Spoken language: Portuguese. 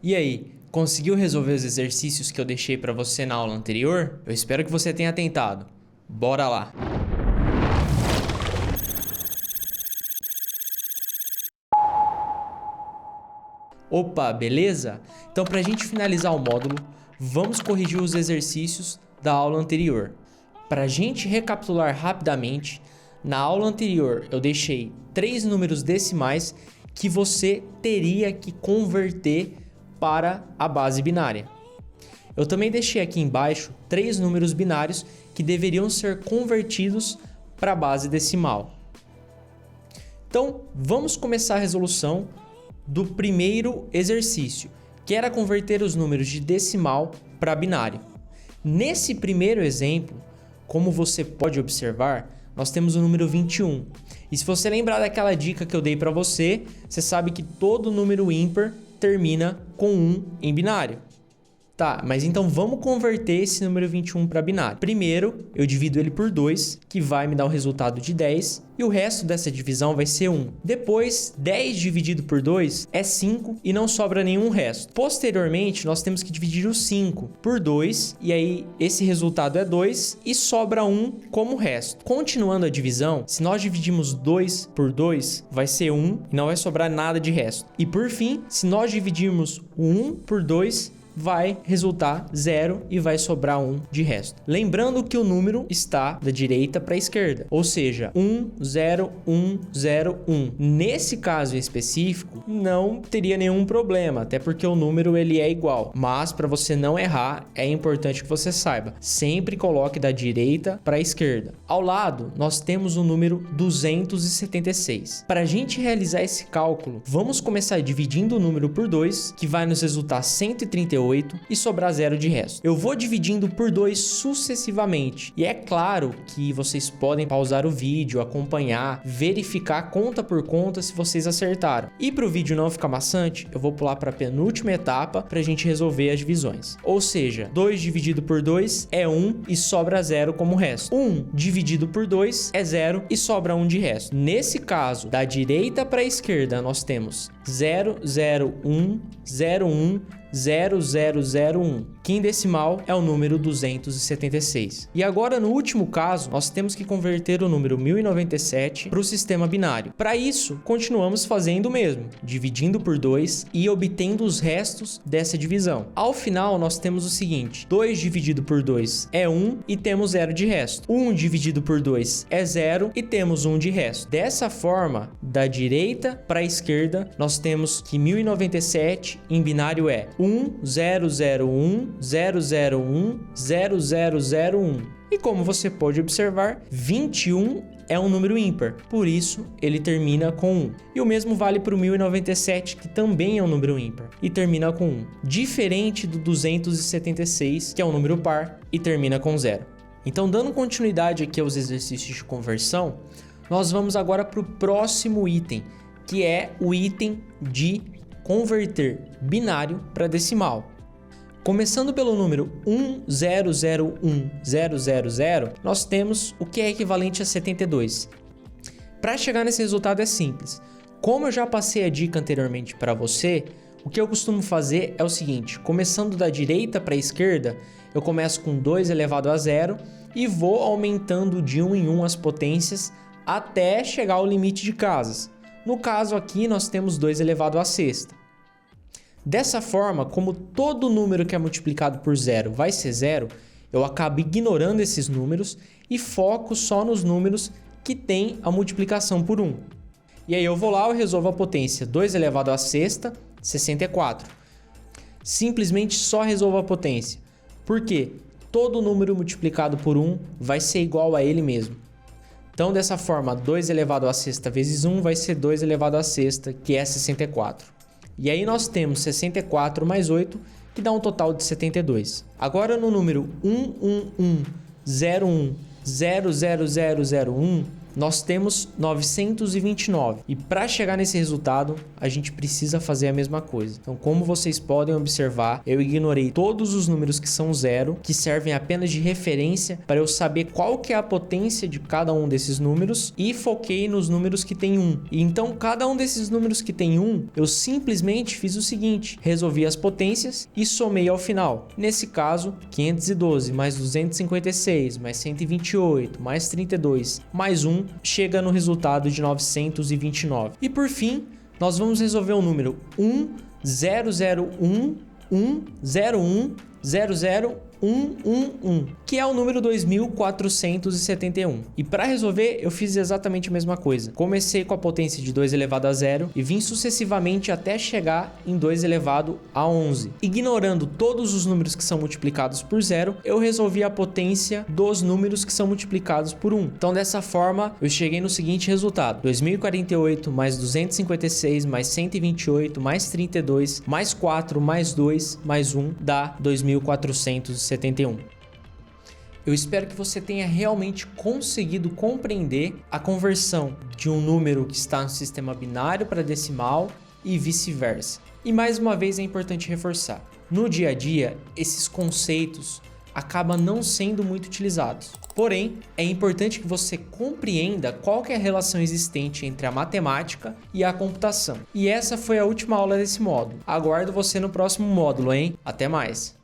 E aí, conseguiu resolver os exercícios que eu deixei para você na aula anterior? Eu espero que você tenha tentado. Bora lá! Opa, beleza? Então, para a gente finalizar o módulo, vamos corrigir os exercícios da aula anterior. Para a gente recapitular rapidamente, na aula anterior eu deixei 3 números decimais que você teria que converter para a base binária. Eu também deixei aqui embaixo 3 números binários que deveriam ser convertidos para a base decimal. Então, vamos começar a resolução do primeiro exercício, que era converter os números de decimal para binário. Nesse primeiro exemplo, como você pode observar, nós temos o número 21. E se você lembrar daquela dica que eu dei para você, você sabe que todo número ímpar termina com 1 em binário. Tá, mas então vamos converter esse número 21 para binário. Primeiro, eu divido ele por 2, que vai me dar o resultado de 10, e o resto dessa divisão vai ser 1. Depois, 10 dividido por 2 é 5 e não sobra nenhum resto. Posteriormente, nós temos que dividir o 5 por 2, e aí esse resultado é 2 e sobra 1 como resto. Continuando a divisão, se nós dividimos 2 por 2, vai ser 1 e não vai sobrar nada de resto. E por fim, se nós dividirmos o 1 por 2, vai resultar 0 e vai sobrar 1 de resto. Lembrando que o número está da direita para a esquerda, ou seja, 1, 0, 1, 0, 1. Nesse caso específico, não teria nenhum problema, até porque o número ele é igual. Mas para você não errar, é importante que você saiba, sempre coloque da direita para a esquerda. Ao lado, nós temos o número 276. Para a gente realizar esse cálculo, vamos começar dividindo o número por 2, que vai nos resultar 138, e sobrar 0 de resto. Eu vou dividindo por 2 sucessivamente. E é claro que vocês podem pausar o vídeo, acompanhar, verificar conta por conta se vocês acertaram. E para o vídeo não ficar maçante, eu vou pular para a penúltima etapa para a gente resolver as divisões. Ou seja, 2 dividido por 2 é 1 e sobra 0 como resto. 1 dividido por 2 é 0 e sobra 1 de resto. Nesse caso, da direita para a esquerda, nós temos 0, 0, 1, 0, 1, 0001, que em decimal é o número 276. E agora, no último caso, nós temos que converter o número 1097 para o sistema binário. Para isso, continuamos fazendo o mesmo, dividindo por 2 e obtendo os restos dessa divisão. Ao final, nós temos o seguinte: 2 dividido por 2 é 1 e temos 0 de resto. 1 dividido por 2 é 0 e temos 1 de resto. Dessa forma, da direita para a esquerda, nós temos que 1097 em binário é 1001 001 0001. E como você pode observar, 21 é um número ímpar, por isso ele termina com 1. E o mesmo vale para o 1097, que também é um número ímpar, e termina com 1. Diferente do 276, que é um número par, e termina com 0. Então, dando continuidade aqui aos exercícios de conversão, nós vamos agora para o próximo item, que é o item de converter binário para decimal. Começando pelo número 1001,000, nós temos o que é equivalente a 72. Para chegar nesse resultado é simples. Como eu já passei a dica anteriormente para você, o que eu costumo fazer é o seguinte: começando da direita para a esquerda, eu começo com 2 elevado a 0 e vou aumentando de 1 em 1 as potências até chegar ao limite de casas. No caso aqui, nós temos 2 elevado à sexta. Dessa forma, como todo número que é multiplicado por 0 vai ser 0, eu acabo ignorando esses números e foco só nos números que têm a multiplicação por 1. E aí eu vou lá e resolvo a potência 2 elevado à sexta, 64. Simplesmente só resolvo a potência. Por quê? Todo número multiplicado por 1 vai ser igual a ele mesmo. Então, dessa forma, 2 elevado à sexta vezes 1 vai ser 2 elevado à sexta, que é 64. E aí nós temos 64 mais 8, que dá um total de 72. Agora, no número 11101000001, nós temos 929. E para chegar nesse resultado, a gente precisa fazer a mesma coisa. Então, como vocês podem observar, eu ignorei todos os números que são zero, que servem apenas de referência para eu saber qual que é a potência de cada um desses números, e foquei nos números que tem 1. E então, cada um desses números que tem 1, eu simplesmente fiz o seguinte: resolvi as potências e somei ao final. Nesse caso, 512 mais 256 mais 128 mais 32 mais 1 chega no resultado de 929. E por fim, nós vamos resolver o número 10011010011, que é o número 2471. E para resolver, eu fiz exatamente a mesma coisa. Comecei com a potência de 2 elevado a 0 e vim sucessivamente até chegar em 2 elevado a 11. Ignorando todos os números que são multiplicados por 0, eu resolvi a potência dos números que são multiplicados por 1. Então, dessa forma, eu cheguei no seguinte resultado: 2048 mais 256 mais 128 mais 32 mais 4 mais 2 mais 1 dá 2471. Eu espero que você tenha realmente conseguido compreender a conversão de um número que está no sistema binário para decimal e vice-versa. E mais uma vez é importante reforçar: no dia a dia, esses conceitos acabam não sendo muito utilizados. Porém, é importante que você compreenda qual que é a relação existente entre a matemática e a computação. E essa foi a última aula desse módulo. Aguardo você no próximo módulo, hein? Até mais!